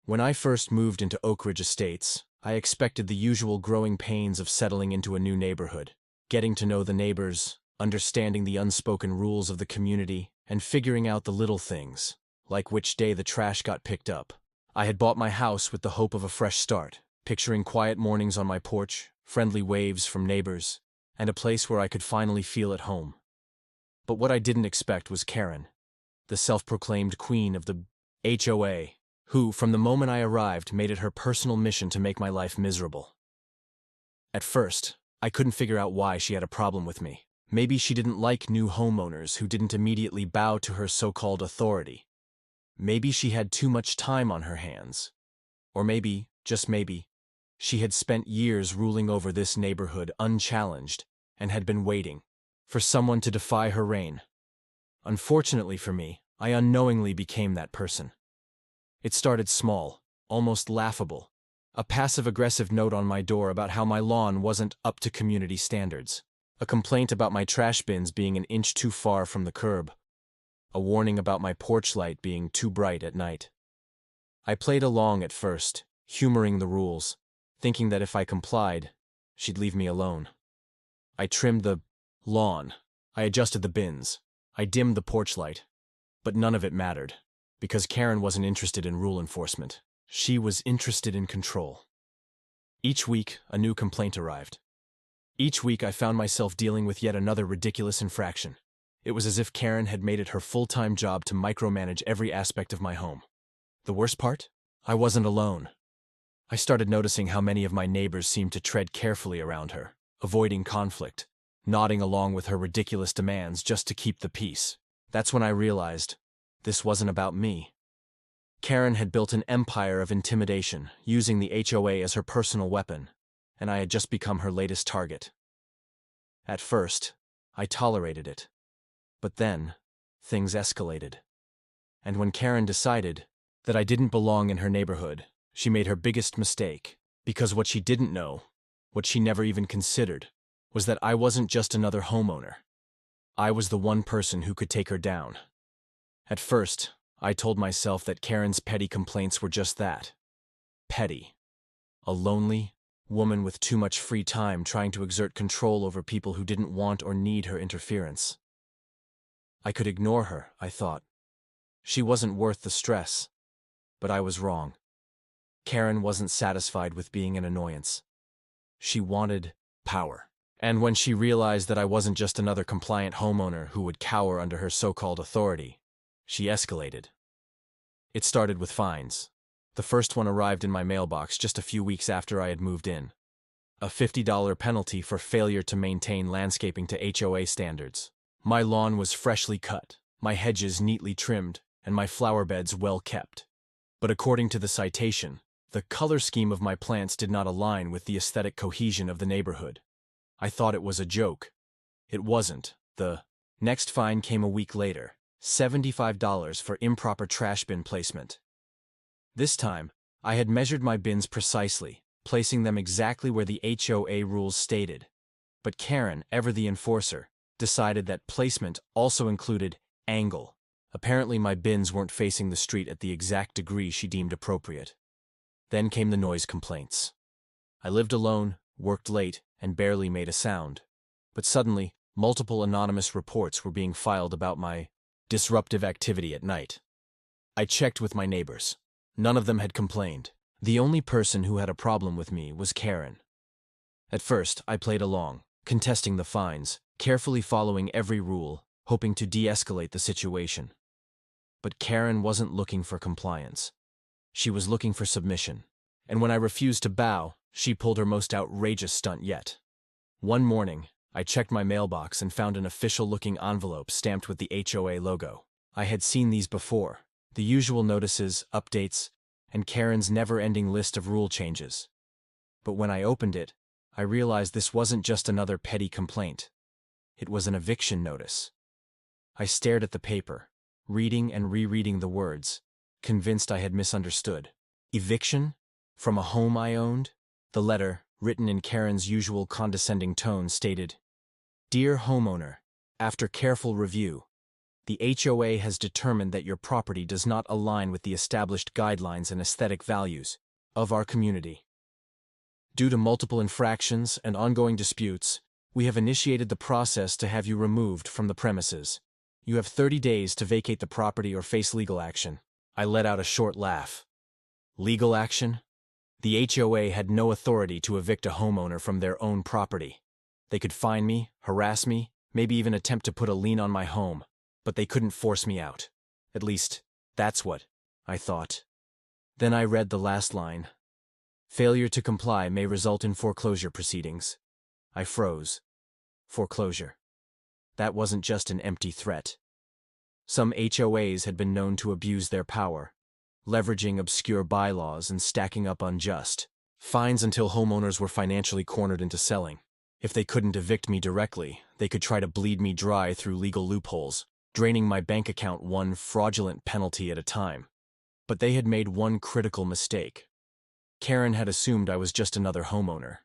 When I first moved into Oak Ridge Estates, I expected the usual growing pains of settling into a new neighborhood, getting to know the neighbors, understanding the unspoken rules of the community, and figuring out the little things, like which day the trash got picked up. I had bought my house with the hope of a fresh start, picturing quiet mornings on my porch, friendly waves from neighbors, and a place where I could finally feel at home. But what I didn't expect was Karen, the self-proclaimed queen of the HOA, who, from the moment I arrived, made it her personal mission to make my life miserable. At first, I couldn't figure out why she had a problem with me. Maybe she didn't like new homeowners who didn't immediately bow to her so-called authority. Maybe she had too much time on her hands. Or maybe, just maybe, she had spent years ruling over this neighborhood unchallenged and had been waiting for someone to defy her reign. Unfortunately for me, I unknowingly became that person. It started small, almost laughable. A passive-aggressive note on my door about how my lawn wasn't up to community standards. A complaint about my trash bins being an inch too far from the curb. A warning about my porch light being too bright at night. I played along at first, humoring the rules, thinking that if I complied, she'd leave me alone. I trimmed the lawn. I adjusted the bins. I dimmed the porch light. But none of it mattered, because Karen wasn't interested in rule enforcement. She was interested in control. Each week, a new complaint arrived. Each week, I found myself dealing with yet another ridiculous infraction. It was as if Karen had made it her full-time job to micromanage every aspect of my home. The worst part? I wasn't alone. I started noticing how many of my neighbors seemed to tread carefully around her, avoiding conflict, nodding along with her ridiculous demands just to keep the peace. That's when I realized this wasn't about me. Karen had built an empire of intimidation, using the HOA as her personal weapon, and I had just become her latest target. At first, I tolerated it. But then, things escalated. And when Karen decided that I didn't belong in her neighborhood, she made her biggest mistake, because what she didn't know, what she never even considered, was that I wasn't just another homeowner. I was the one person who could take her down. At first, I told myself that Karen's petty complaints were just that. Petty. A lonely woman with too much free time trying to exert control over people who didn't want or need her interference. I could ignore her, I thought. She wasn't worth the stress. But I was wrong. Karen wasn't satisfied with being an annoyance. She wanted power. And when she realized that I wasn't just another compliant homeowner who would cower under her so-called authority, she escalated. It started with fines. The first one arrived in my mailbox just a few weeks after I had moved in. A $50 penalty for failure to maintain landscaping to HOA standards. My lawn was freshly cut, my hedges neatly trimmed, and my flower beds well kept. But according to the citation, the color scheme of my plants did not align with the aesthetic cohesion of the neighborhood. I thought it was a joke. It wasn't. The next fine came a week later. $75 for improper trash bin placement. This time, I had measured my bins precisely, placing them exactly where the HOA rules stated. But Karen, ever the enforcer, decided that placement also included angle. Apparently my bins weren't facing the street at the exact degree she deemed appropriate. Then came the noise complaints. I lived alone, worked late, and barely made a sound. But suddenly, multiple anonymous reports were being filed about my disruptive activity at night. I checked with my neighbors. None of them had complained. The only person who had a problem with me was Karen. At first, I played along, contesting the fines, carefully following every rule, hoping to de-escalate the situation. But Karen wasn't looking for compliance. She was looking for submission. And when I refused to bow, she pulled her most outrageous stunt yet. One morning, I checked my mailbox and found an official-looking envelope stamped with the HOA logo. I had seen these before, the usual notices, updates, and Karen's never-ending list of rule changes. But when I opened it, I realized this wasn't just another petty complaint. It was an eviction notice. I stared at the paper, reading and rereading the words, convinced I had misunderstood. Eviction? From a home I owned? The letter, written in Karen's usual condescending tone, stated, "Dear homeowner, after careful review, The HOA has determined that your property does not align with the established guidelines and aesthetic values of our community. Due to multiple infractions and ongoing disputes, we have initiated the process to have you removed from the premises. You have 30 days to vacate the property or face legal action. I let out a short laugh. Legal action? The HOA had no authority to evict a homeowner from their own property. They could fine me, harass me, maybe even attempt to put a lien on my home, but they couldn't force me out. At least, that's what I thought. Then I read the last line. Failure to comply may result in foreclosure proceedings. I froze. Foreclosure. That wasn't just an empty threat. Some HOAs had been known to abuse their power, leveraging obscure bylaws and stacking up unjust fines until homeowners were financially cornered into selling. If they couldn't evict me directly, they could try to bleed me dry through legal loopholes, draining my bank account one fraudulent penalty at a time. But they had made one critical mistake. Karen had assumed I was just another homeowner.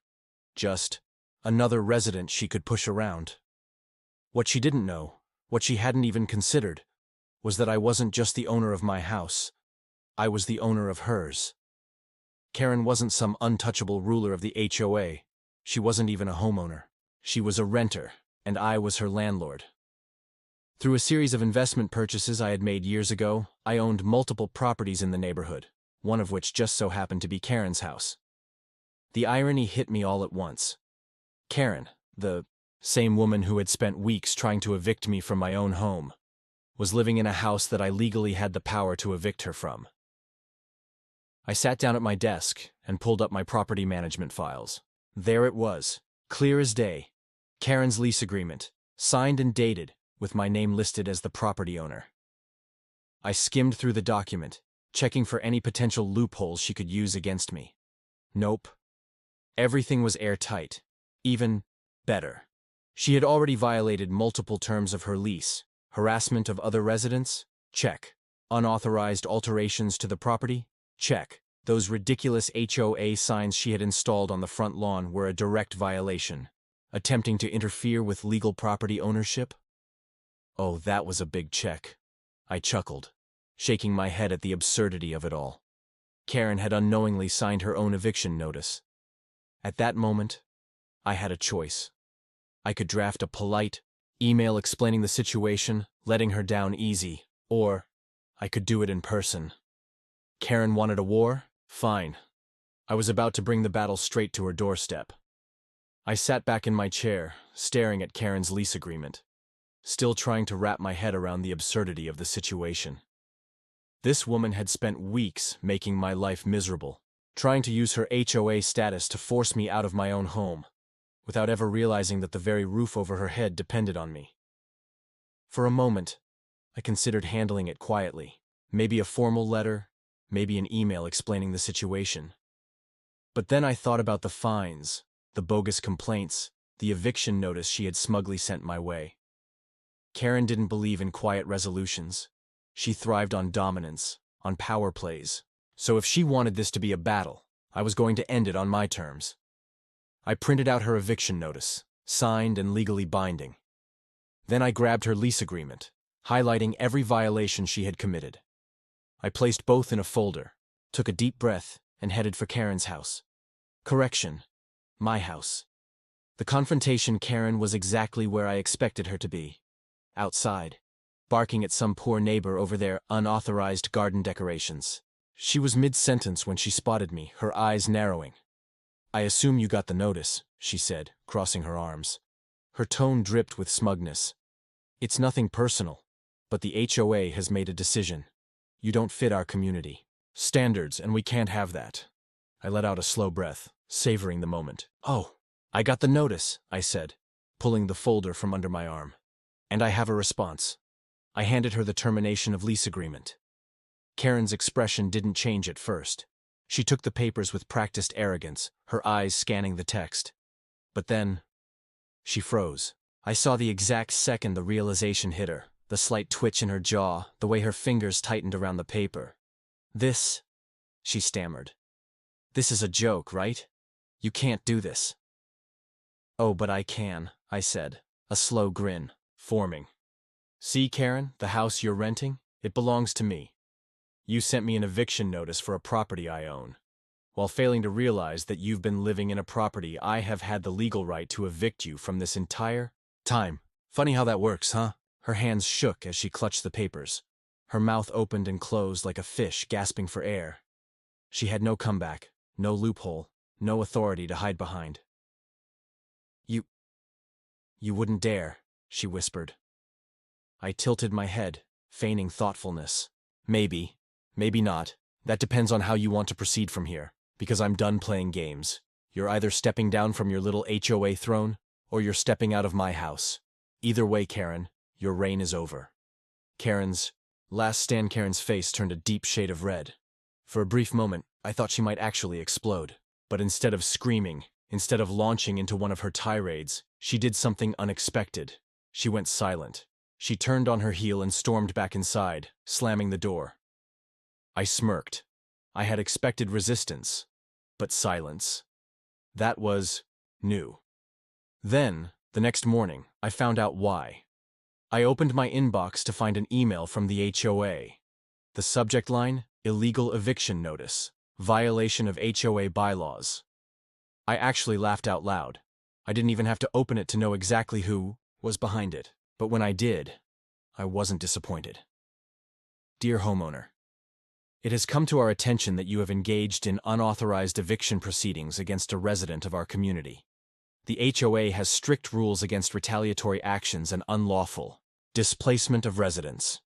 Just another resident she could push around. What she didn't know, what she hadn't even considered, was that I wasn't just the owner of my house. I was the owner of hers. Karen wasn't some untouchable ruler of the HOA. She wasn't even a homeowner. She was a renter, and I was her landlord. Through a series of investment purchases I had made years ago, I owned multiple properties in the neighborhood, one of which just so happened to be Karen's house. The irony hit me all at once. Karen, the same woman who had spent weeks trying to evict me from my own home, was living in a house that I legally had the power to evict her from. I sat down at my desk and pulled up my property management files. There it was, clear as day. Karen's lease agreement, signed and dated, with my name listed as the property owner. I skimmed through the document, checking for any potential loopholes she could use against me. Nope. Everything was airtight. Even better. She had already violated multiple terms of her lease. Harassment of other residents? Check. Unauthorized alterations to the property? Check. Those ridiculous HOA signs she had installed on the front lawn were a direct violation. Attempting to interfere with legal property ownership? Oh, that was a big check. I chuckled, shaking my head at the absurdity of it all. Karen had unknowingly signed her own eviction notice. At that moment, I had a choice. I could draft a polite email explaining the situation, letting her down easy, or I could do it in person. Karen wanted a war? Fine. I was about to bring the battle straight to her doorstep. I sat back in my chair, staring at Karen's lease agreement, still trying to wrap my head around the absurdity of the situation. This woman had spent weeks making my life miserable, trying to use her HOA status to force me out of my own home, without ever realizing that the very roof over her head depended on me. For a moment, I considered handling it quietly, maybe a formal letter, maybe an email explaining the situation. But then I thought about the fines, the bogus complaints, the eviction notice she had smugly sent my way. Karen didn't believe in quiet resolutions. She thrived on dominance, on power plays. So if she wanted this to be a battle, I was going to end it on my terms. I printed out her eviction notice, signed and legally binding. Then I grabbed her lease agreement, highlighting every violation she had committed. I placed both in a folder, took a deep breath, and headed for Karen's house. Correction, my house. The confrontation Karen was exactly where I expected her to be. Outside, barking at some poor neighbor over their unauthorized garden decorations. She was mid-sentence when she spotted me, her eyes narrowing. "I assume you got the notice," she said, crossing her arms. Her tone dripped with smugness. "It's nothing personal, but the HOA has made a decision. You don't fit our community standards, and we can't have that." I let out a slow breath, savoring the moment. "Oh, I got the notice," I said, pulling the folder from under my arm. "And I have a response." I handed her the termination of lease agreement. Karen's expression didn't change at first. She took the papers with practiced arrogance, her eyes scanning the text. But then, she froze. I saw the exact second the realization hit her, the slight twitch in her jaw, the way her fingers tightened around the paper. "This," she stammered. "This is a joke, right? You can't do this." "Oh, but I can," I said, a slow grin forming. See, Karen, the house you're renting? It belongs to me. You sent me an eviction notice for a property I own. While failing to realize that you've been living in a property, I have had the legal right to evict you from this entire time. Funny how that works, huh? Her hands shook as she clutched the papers. Her mouth opened and closed like a fish gasping for air. She had no comeback, no loophole, no authority to hide behind. You wouldn't dare, she whispered. I tilted my head, feigning thoughtfulness. Maybe, maybe not. That depends on how you want to proceed from here, because I'm done playing games. You're either stepping down from your little HOA throne, or you're stepping out of my house. Either way, Karen, your reign is over. Karen's face turned a deep shade of red. For a brief moment, I thought she might actually explode. But instead of screaming, instead of launching into one of her tirades, she did something unexpected. She went silent. She turned on her heel and stormed back inside, slamming the door. I smirked. I had expected resistance, but silence. That was new. Then, the next morning, I found out why. I opened my inbox to find an email from the HOA. The subject line, illegal eviction notice, violation of HOA bylaws. I actually laughed out loud. I didn't even have to open it to know exactly who was behind it. But when I did, I wasn't disappointed. Dear homeowner, it has come to our attention that you have engaged in unauthorized eviction proceedings against a resident of our community. The HOA has strict rules against retaliatory actions and unlawful displacement of residents.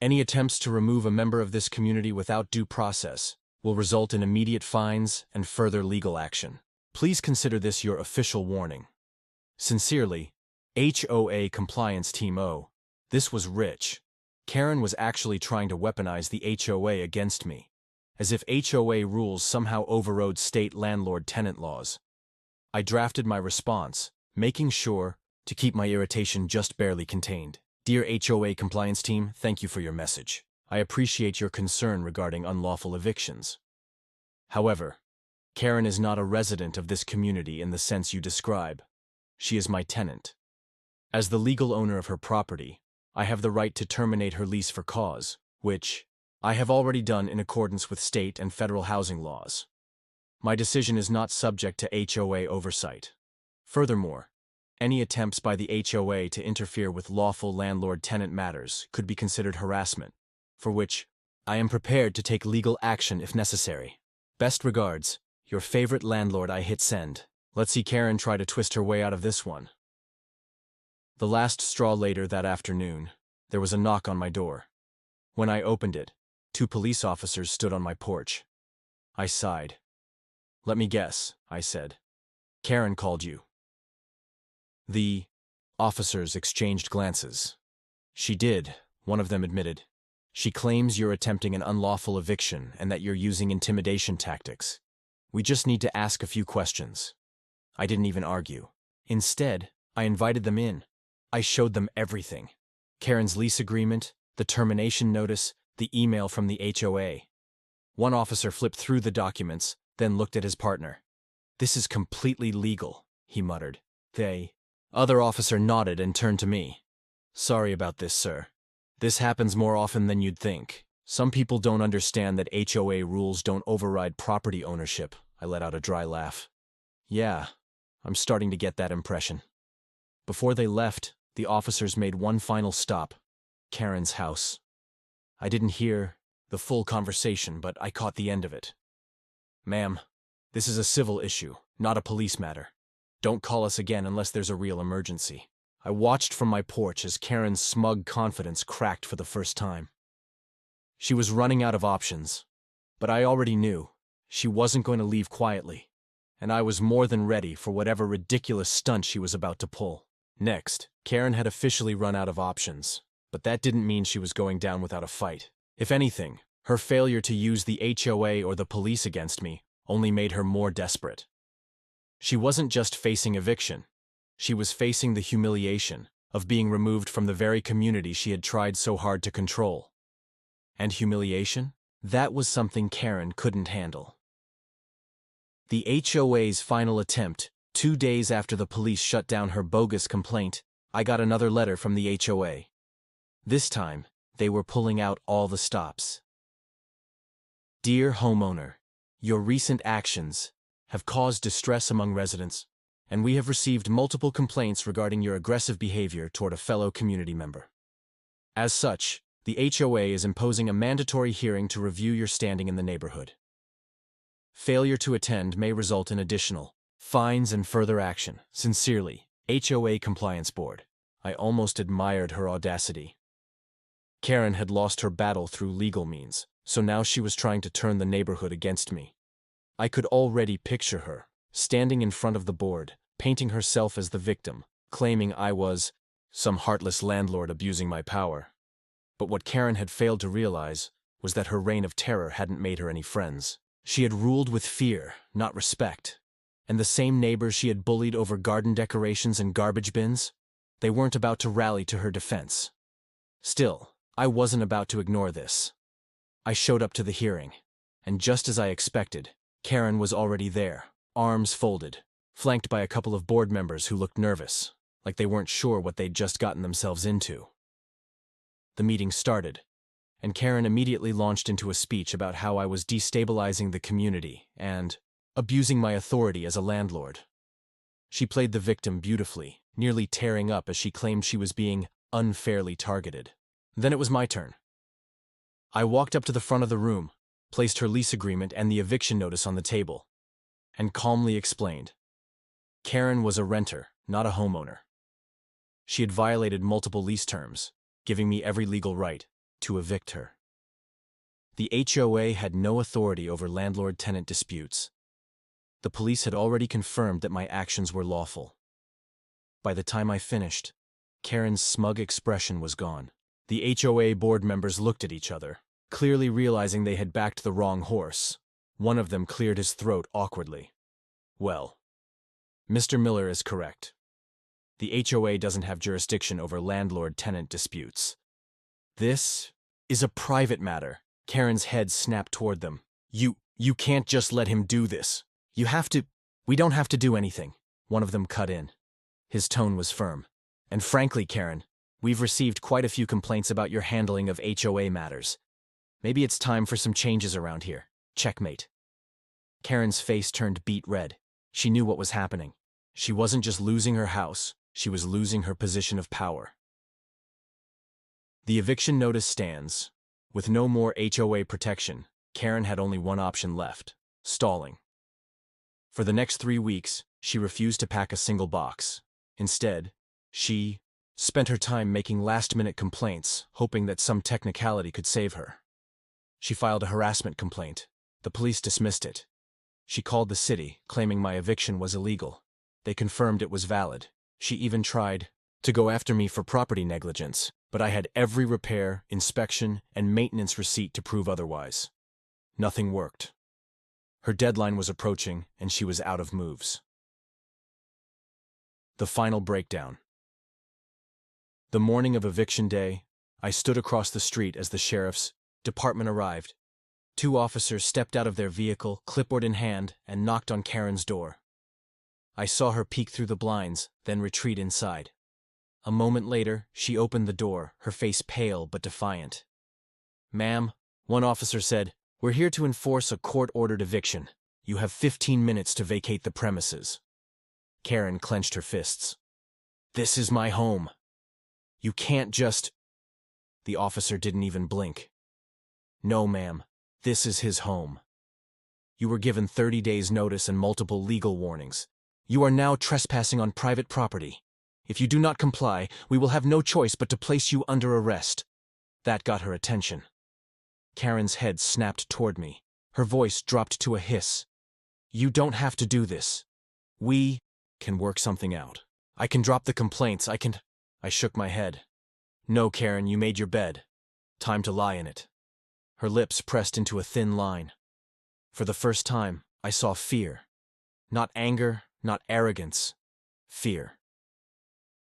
Any attempts to remove a member of this community without due process will result in immediate fines and further legal action. Please consider this your official warning. Sincerely, HOA Compliance Team O. This was rich. Karen was actually trying to weaponize the HOA against me, as if HOA rules somehow overrode state landlord-tenant laws. I drafted my response, making sure to keep my irritation just barely contained. Dear HOA Compliance Team, thank you for your message. I appreciate your concern regarding unlawful evictions. However, Karen is not a resident of this community in the sense you describe. She is my tenant. As the legal owner of her property, I have the right to terminate her lease for cause, which I have already done in accordance with state and federal housing laws. My decision is not subject to HOA oversight. Furthermore, any attempts by the HOA to interfere with lawful landlord-tenant matters could be considered harassment, for which I am prepared to take legal action if necessary. Best regards, your favorite landlord. I hit send. Let's see Karen try to twist her way out of this one. The last straw. Later that afternoon, there was a knock on my door. When I opened it, 2 police officers stood on my porch. I sighed. Let me guess, I said. Karen called you. The officers exchanged glances. She did, one of them admitted. She claims you're attempting an unlawful eviction and that you're using intimidation tactics. We just need to ask a few questions. I didn't even argue. Instead, I invited them in. I showed them everything. Karen's lease agreement, the termination notice, the email from the HOA. One officer flipped through the documents, then looked at his partner. This is completely legal, he muttered. The other officer nodded and turned to me. Sorry about this, sir. This happens more often than you'd think. Some people don't understand that HOA rules don't override property ownership. I let out a dry laugh. Yeah, I'm starting to get that impression. Before they left, the officers made one final stop. Karen's house. I didn't hear the full conversation, but I caught the end of it. Ma'am, this is a civil issue, not a police matter. Don't call us again unless there's a real emergency. I watched from my porch as Karen's smug confidence cracked for the first time. She was running out of options, but I already knew she wasn't going to leave quietly, and I was more than ready for whatever ridiculous stunt she was about to pull. Next, Karen had officially run out of options, but that didn't mean she was going down without a fight. If anything, her failure to use the HOA or the police against me only made her more desperate. She wasn't just facing eviction. She was facing the humiliation of being removed from the very community she had tried so hard to control. And humiliation? That was something Karen couldn't handle. The HOA's final attempt, 2 days after the police shut down her bogus complaint, I got another letter from the HOA. This time, they were pulling out all the stops. Dear homeowner, your recent actions have caused distress among residents, and we have received multiple complaints regarding your aggressive behavior toward a fellow community member. As such, the HOA is imposing a mandatory hearing to review your standing in the neighborhood. Failure to attend may result in additional fines and further action. Sincerely, HOA Compliance Board. I almost admired her audacity. Karen had lost her battle through legal means, so now she was trying to turn the neighborhood against me. I could already picture her, standing in front of the board, painting herself as the victim, claiming I was some heartless landlord abusing my power. But what Karen had failed to realize was that her reign of terror hadn't made her any friends. She had ruled with fear, not respect. And the same neighbors she had bullied over garden decorations and garbage bins, they weren't about to rally to her defense. Still, I wasn't about to ignore this. I showed up to the hearing, and just as I expected, Karen was already there, arms folded, flanked by a couple of board members who looked nervous, like they weren't sure what they'd just gotten themselves into. The meeting started, and Karen immediately launched into a speech about how I was destabilizing the community and abusing my authority as a landlord. She played the victim beautifully, nearly tearing up as she claimed she was being unfairly targeted. Then it was my turn. I walked up to the front of the room, placed her lease agreement and the eviction notice on the table, and calmly explained. Karen was a renter, not a homeowner. She had violated multiple lease terms, giving me every legal right to evict her. The HOA had no authority over landlord-tenant disputes. The police had already confirmed that my actions were lawful. By the time I finished, Karen's smug expression was gone. The HOA board members looked at each other, clearly realizing they had backed the wrong horse. One of them cleared his throat awkwardly. Well, Mr. Miller is correct. The HOA doesn't have jurisdiction over landlord-tenant disputes. This is a private matter. Karen's head snapped toward them. You can't just let him do this. We don't have to do anything. One of them cut in. His tone was firm. And frankly, Karen, we've received quite a few complaints about your handling of HOA matters. Maybe it's time for some changes around here. Checkmate. Karen's face turned beet red. She knew what was happening. She wasn't just losing her house, she was losing her position of power. The eviction notice stands. With no more HOA protection, Karen had only one option left: stalling. For the next 3 weeks, she refused to pack a single box. Instead, she spent her time making last-minute complaints, hoping that some technicality could save her. She filed a harassment complaint. The police dismissed it. She called the city, claiming my eviction was illegal. They confirmed it was valid. She even tried to go after me for property negligence, but I had every repair, inspection, and maintenance receipt to prove otherwise. Nothing worked. Her deadline was approaching, and she was out of moves. The final breakdown. The morning of eviction day, I stood across the street as the sheriff's department arrived. 2 officers stepped out of their vehicle, clipboard in hand, and knocked on Karen's door. I saw her peek through the blinds, then retreat inside. A moment later, she opened the door, her face pale but defiant. "Ma'am," one officer said, "we're here to enforce a court-ordered eviction. You have 15 minutes to vacate the premises." Karen clenched her fists. "This is my home. You can't just—" The officer didn't even blink. "No, ma'am. This is his home. You were given 30 days' notice and multiple legal warnings. You are now trespassing on private property. If you do not comply, we will have no choice but to place you under arrest." That got her attention. Karen's head snapped toward me. Her voice dropped to a hiss. "You don't have to do this. We can work something out. I can drop the complaints, I shook my head. "No, Karen, you made your bed. Time to lie in it." Her lips pressed into a thin line. For the first time, I saw fear. Not anger, not arrogance. Fear.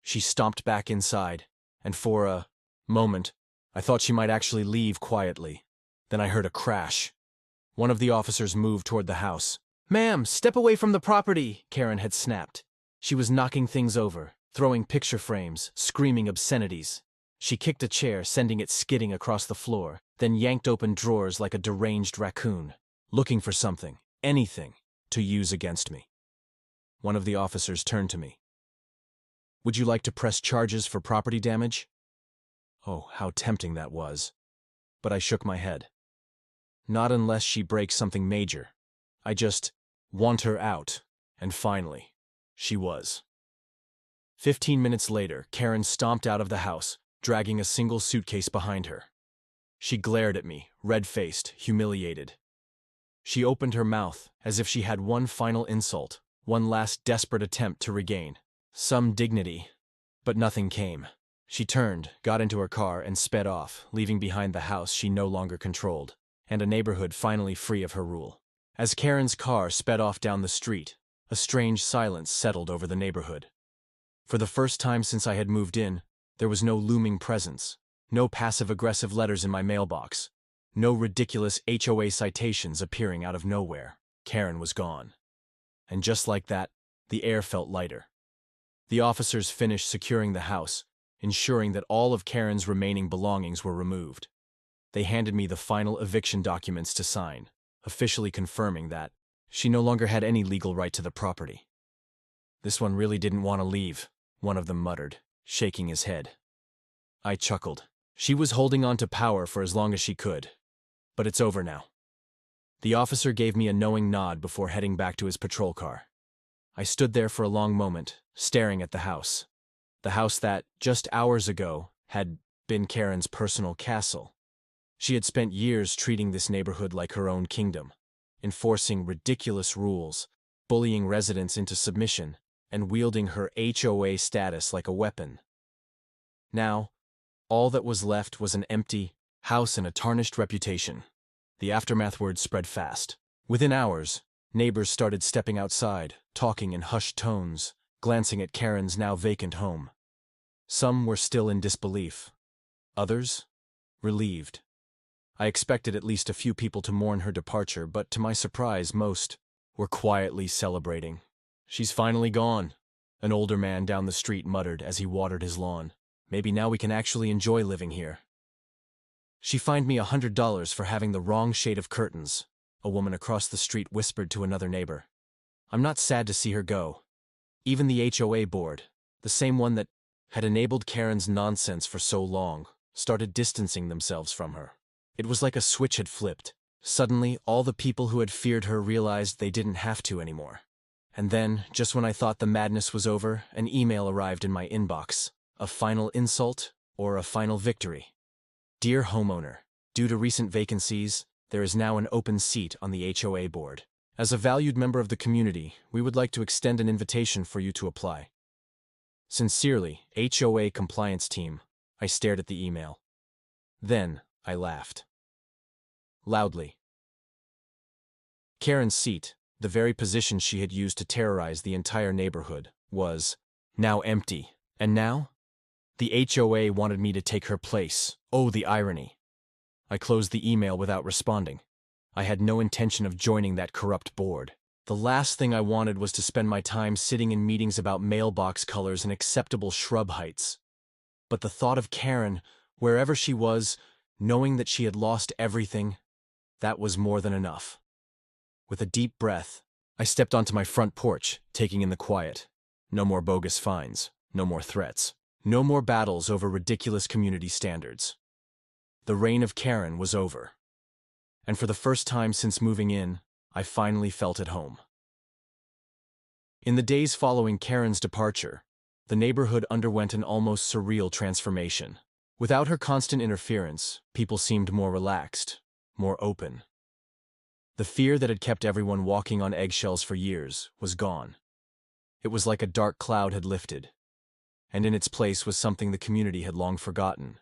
She stomped back inside, and for a moment, I thought she might actually leave quietly. Then I heard a crash. One of the officers moved toward the house. "Ma'am, step away from the property," Karen had snapped. She was knocking things over, throwing picture frames, screaming obscenities. She kicked a chair, sending it skidding across the floor, then yanked open drawers like a deranged raccoon, looking for something, anything, to use against me. One of the officers turned to me. "Would you like to press charges for property damage?" Oh, how tempting that was. But I shook my head. Not unless she breaks something major. I just want her out. And finally, she was. 15 minutes later, Karen stomped out of the house, dragging a single suitcase behind her. She glared at me, red-faced, humiliated. She opened her mouth as if she had one final insult, one last desperate attempt to regain some dignity, but nothing came. She turned, got into her car, and sped off, leaving behind the house she no longer controlled, and a neighborhood finally free of her rule. As Karen's car sped off down the street, a strange silence settled over the neighborhood. For the first time since I had moved in, there was no looming presence, no passive-aggressive letters in my mailbox, no ridiculous HOA citations appearing out of nowhere. Karen was gone. And just like that, the air felt lighter. The officers finished securing the house, ensuring that all of Karen's remaining belongings were removed. They handed me the final eviction documents to sign, officially confirming that she no longer had any legal right to the property. "This one really didn't want to leave," one of them muttered, shaking his head. I chuckled. She was holding on to power for as long as she could. But it's over now. The officer gave me a knowing nod before heading back to his patrol car. I stood there for a long moment, staring at the house. The house that, just hours ago, had been Karen's personal castle. She had spent years treating this neighborhood like her own kingdom, enforcing ridiculous rules, bullying residents into submission, and wielding her HOA status like a weapon. Now, all that was left was an empty house and a tarnished reputation. The aftermath word spread fast. Within hours, neighbors started stepping outside, talking in hushed tones, glancing at Karen's now vacant home. Some were still in disbelief. Others, relieved. I expected at least a few people to mourn her departure, but to my surprise, most were quietly celebrating. "She's finally gone," an older man down the street muttered as he watered his lawn. "Maybe now we can actually enjoy living here." "She fined me $100 for having the wrong shade of curtains," a woman across the street whispered to another neighbor. "I'm not sad to see her go." Even the HOA board, the same one that had enabled Karen's nonsense for so long, started distancing themselves from her. It was like a switch had flipped. Suddenly, all the people who had feared her realized they didn't have to anymore. And then, just when I thought the madness was over, an email arrived in my inbox. A final insult or a final victory? "Dear homeowner, due to recent vacancies, there is now an open seat on the HOA board. As a valued member of the community, we would like to extend an invitation for you to apply. Sincerely, HOA Compliance Team." I stared at the email. Then, I laughed. Loudly. Karen's seat, the very position she had used to terrorize the entire neighborhood, was now empty. And now? The HOA wanted me to take her place. Oh, the irony. I closed the email without responding. I had no intention of joining that corrupt board. The last thing I wanted was to spend my time sitting in meetings about mailbox colors and acceptable shrub heights. But the thought of Karen, wherever she was, knowing that she had lost everything, that was more than enough. With a deep breath, I stepped onto my front porch, taking in the quiet. No more bogus fines, no more threats, no more battles over ridiculous community standards. The reign of Karen was over. And for the first time since moving in, I finally felt at home. In the days following Karen's departure, the neighborhood underwent an almost surreal transformation. Without her constant interference, people seemed more relaxed, more open. The fear that had kept everyone walking on eggshells for years was gone. It was like a dark cloud had lifted, and in its place was something the community had long forgotten: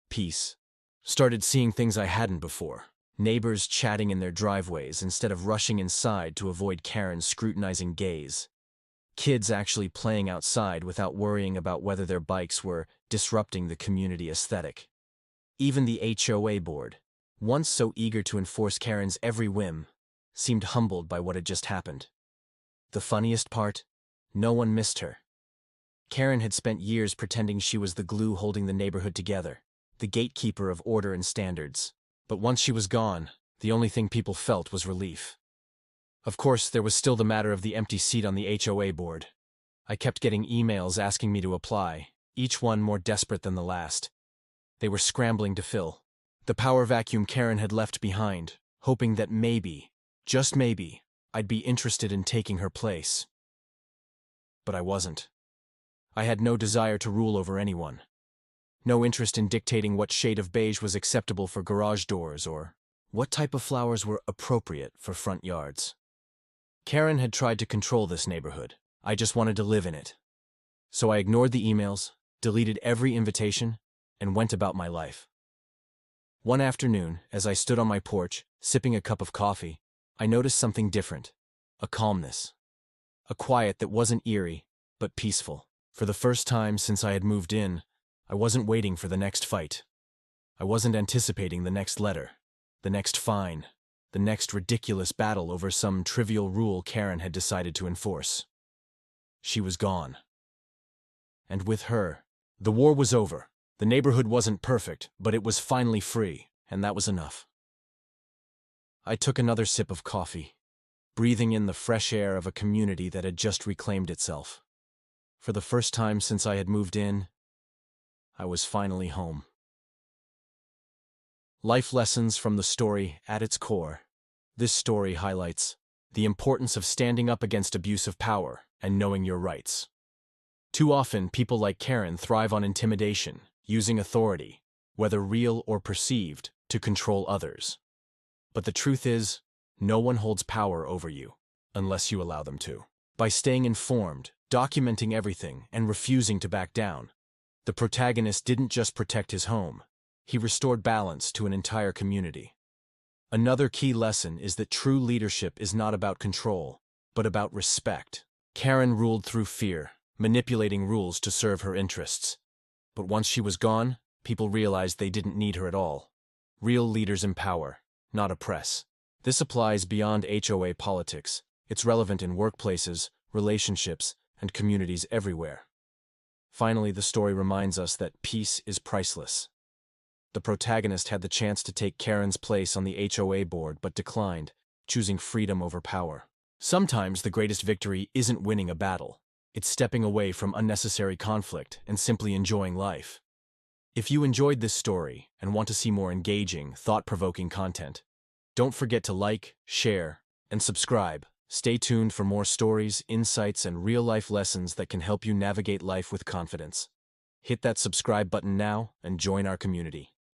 peace. Started seeing things I hadn't before. Neighbors chatting in their driveways instead of rushing inside to avoid Karen's scrutinizing gaze. Kids actually playing outside without worrying about whether their bikes were disrupting the community aesthetic. Even the HOA board, once so eager to enforce Karen's every whim, seemed humbled by what had just happened. The funniest part? No one missed her. Karen had spent years pretending she was the glue holding the neighborhood together, the gatekeeper of order and standards. But once she was gone, the only thing people felt was relief. Of course, there was still the matter of the empty seat on the HOA board. I kept getting emails asking me to apply, each one more desperate than the last. They were scrambling to fill the power vacuum Karen had left behind, hoping that maybe, just maybe, I'd be interested in taking her place. But I wasn't. I had no desire to rule over anyone. No interest in dictating what shade of beige was acceptable for garage doors or what type of flowers were appropriate for front yards. Karen had tried to control this neighborhood. I just wanted to live in it. So I ignored the emails, deleted every invitation, and went about my life. One afternoon, as I stood on my porch, sipping a cup of coffee, I noticed something different. A calmness. A quiet that wasn't eerie, but peaceful. For the first time since I had moved in, I wasn't waiting for the next fight. I wasn't anticipating the next letter, the next fine, the next ridiculous battle over some trivial rule Karen had decided to enforce. She was gone. And with her, the war was over. The neighborhood wasn't perfect, but it was finally free, and that was enough. I took another sip of coffee, breathing in the fresh air of a community that had just reclaimed itself. For the first time since I had moved in, I was finally home. Life lessons from the story at its core. This story highlights the importance of standing up against abuse of power and knowing your rights. Too often, people like Karen thrive on intimidation, using authority, whether real or perceived, to control others. But the truth is, no one holds power over you, unless you allow them to. By staying informed, documenting everything, and refusing to back down, the protagonist didn't just protect his home, he restored balance to an entire community. Another key lesson is that true leadership is not about control, but about respect. Karen ruled through fear, manipulating rules to serve her interests. But once she was gone, people realized they didn't need her at all. Real leaders empower, not oppress. This applies beyond HOA politics. It's relevant in workplaces, relationships, and communities everywhere. Finally, the story reminds us that peace is priceless. The protagonist had the chance to take Karen's place on the HOA board but declined, choosing freedom over power. Sometimes the greatest victory isn't winning a battle. It's stepping away from unnecessary conflict and simply enjoying life. If you enjoyed this story and want to see more engaging, thought-provoking content, don't forget to like, share, and subscribe. Stay tuned for more stories, insights, and real-life lessons that can help you navigate life with confidence. Hit that subscribe button now and join our community.